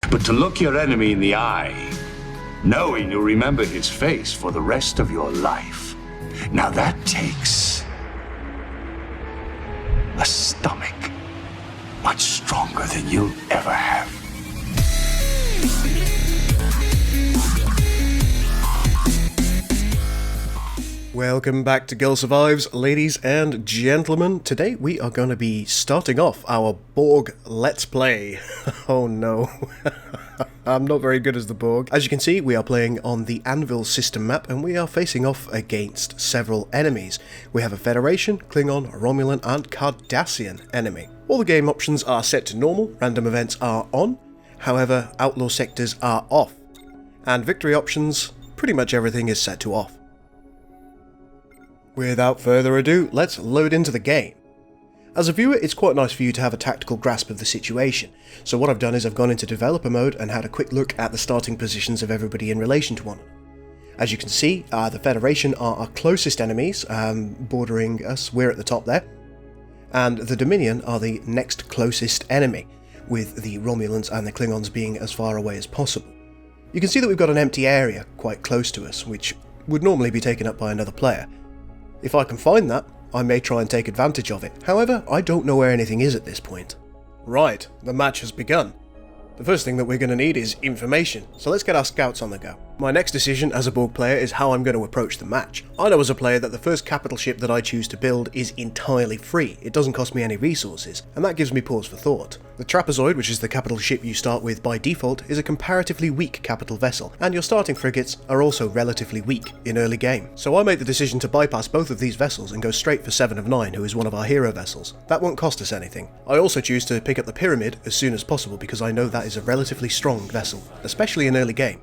But to look your enemy in the eye, knowing you'll remember his face for the rest of your life, now that takes a stomach much stronger than you'll ever have. Welcome back to Girl Survives, ladies and gentlemen. Today we are going to be starting off our Borg Let's Play. Oh no. I'm not very good as the Borg. As you can see, we are playing on the Anvil system map and we are facing off against several enemies. We have a Federation, Klingon, Romulan and Cardassian enemy. All the game options are set to normal, random events are on, however outlaw sectors are off. And victory options, pretty much everything is set to off. Without further ado, let's load into the game. As a viewer, it's quite nice for you to have a tactical grasp of the situation, so what I've done is I've gone into developer mode and had a quick look at the starting positions of everybody in relation to one another. As you can see, the Federation are our closest enemies, bordering us, we're at the top there, and the Dominion are the next closest enemy, with the Romulans and the Klingons being as far away as possible. You can see that we've got an empty area quite close to us, which would normally be taken up by another player. If I can find that, I may try and take advantage of it. However, I don't know where anything is at this point. Right, the match has begun. The first thing that we're going to need is information, so let's get our scouts on the go. My next decision as a Borg player is how I'm going to approach the match. I know as a player that the first capital ship that I choose to build is entirely free, it doesn't cost me any resources, and that gives me pause for thought. The Trapezoid, which is the capital ship you start with by default, is a comparatively weak capital vessel, and your starting frigates are also relatively weak in early game. So I made the decision to bypass both of these vessels and go straight for 7 of 9, who is one of our hero vessels. That won't cost us anything. I also choose to pick up the Pyramid as soon as possible because I know that is a relatively strong vessel, especially in early game.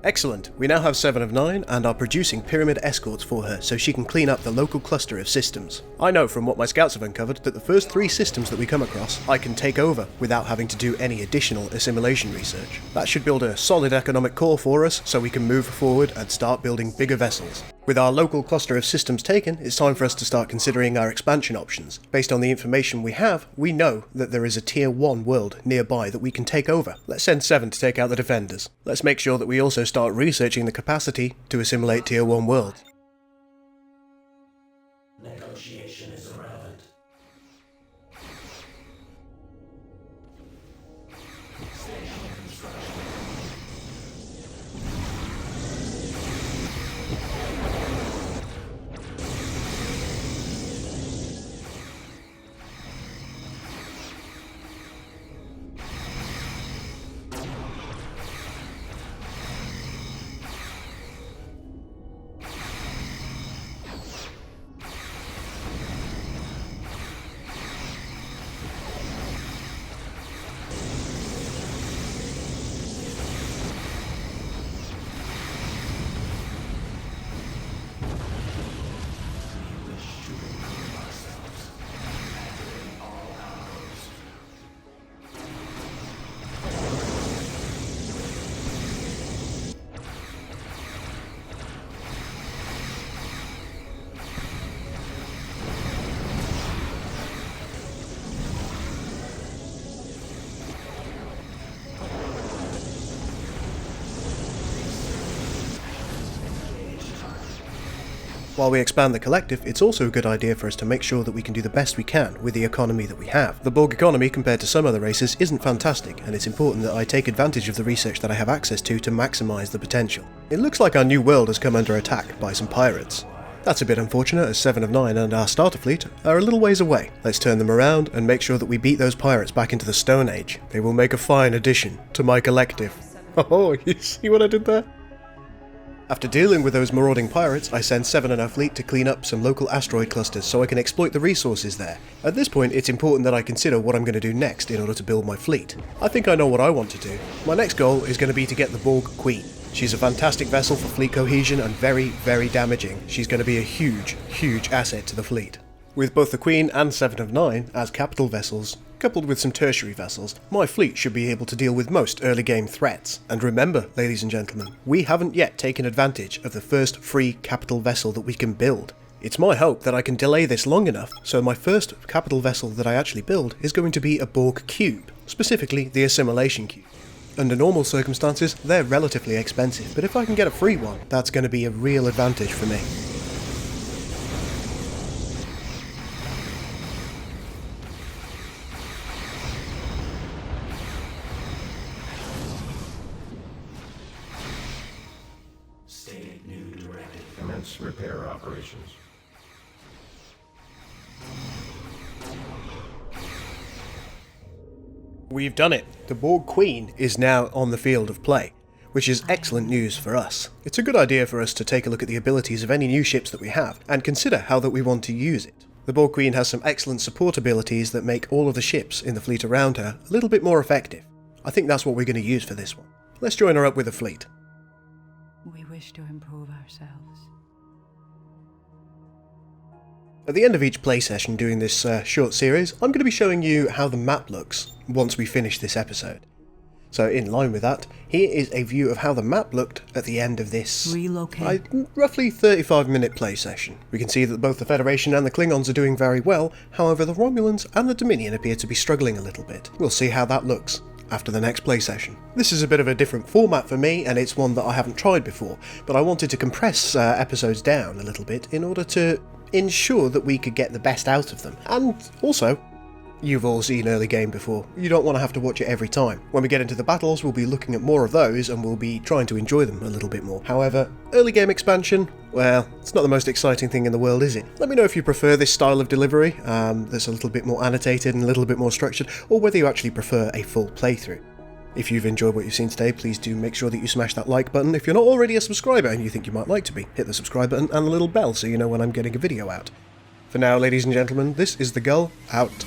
Excellent, we now have 7 of 9 and are producing Pyramid escorts for her so she can clean up the local cluster of systems. I know from what my scouts have uncovered that the first 3 systems that we come across I can take over without having to do any additional assimilation research. That should build a solid economic core for us so we can move forward and start building bigger vessels. With our local cluster of systems taken, it's time for us to start considering our expansion options. Based on the information we have, we know that there is a tier 1 world nearby that we can take over. Let's send 7 to take out the defenders. Let's make sure that we also start researching the capacity to assimilate tier 1 worlds. Negotiation is irrelevant. While we expand the collective, it's also a good idea for us to make sure that we can do the best we can with the economy that we have. The Borg economy, compared to some other races, isn't fantastic, and it's important that I take advantage of the research that I have access to maximise the potential. It looks like our new world has come under attack by some pirates. That's a bit unfortunate, as 7 of 9 and our starter fleet are a little ways away. Let's turn them around and make sure that we beat those pirates back into the Stone Age. They will make a fine addition to my collective. Oh, you see what I did there? After dealing with those marauding pirates, I send 7 in our fleet to clean up some local asteroid clusters so I can exploit the resources there. At this point, it's important that I consider what I'm going to do next in order to build my fleet. I think I know what I want to do. My next goal is going to be to get the Borg Queen. She's a fantastic vessel for fleet cohesion and very, very damaging. She's going to be a huge, huge asset to the fleet. With both the Queen and 7 of 9 as capital vessels, coupled with some tertiary vessels, my fleet should be able to deal with most early game threats. And remember, ladies and gentlemen, we haven't yet taken advantage of the first free capital vessel that we can build. It's my hope that I can delay this long enough, so my first capital vessel that I actually build is going to be a Borg cube, specifically the assimilation cube. Under normal circumstances, they're relatively expensive, but if I can get a free one, that's going to be a real advantage for me. State new directive. Commence repair operations. We've done it! The Borg Queen is now on the field of play, which is excellent news for us. It's a good idea for us to take a look at the abilities of any new ships that we have, and consider how that we want to use it. The Borg Queen has some excellent support abilities that make all of the ships in the fleet around her a little bit more effective. I think that's what we're going to use for this one. Let's join her up with a fleet. We wish to improve ourselves. At the end of each play session during this short series, I'm going to be showing you how the map looks once we finish this episode. So in line with that, here is a view of how the map looked at the end of this roughly 35-minute play session. We can see that both the Federation and the Klingons are doing very well, however the Romulans and the Dominion appear to be struggling a little bit. We'll see how that looks after the next play session. This is a bit of a different format for me, and it's one that I haven't tried before, but I wanted to compress episodes down a little bit in order to ensure that we could get the best out of them. And also, you've all seen early game before, you don't want to have to watch it every time. When we get into the battles, we'll be looking at more of those and we'll be trying to enjoy them a little bit more. However, early game expansion, well, it's not the most exciting thing in the world, is it? Let me know if you prefer this style of delivery, that's a little bit more annotated and a little bit more structured, or whether you actually prefer a full playthrough. If you've enjoyed what you've seen today, please do make sure that you smash that like button. If you're not already a subscriber and you think you might like to be, hit the subscribe button and the little bell so you know when I'm getting a video out. For now, ladies and gentlemen, this is the Gul, out.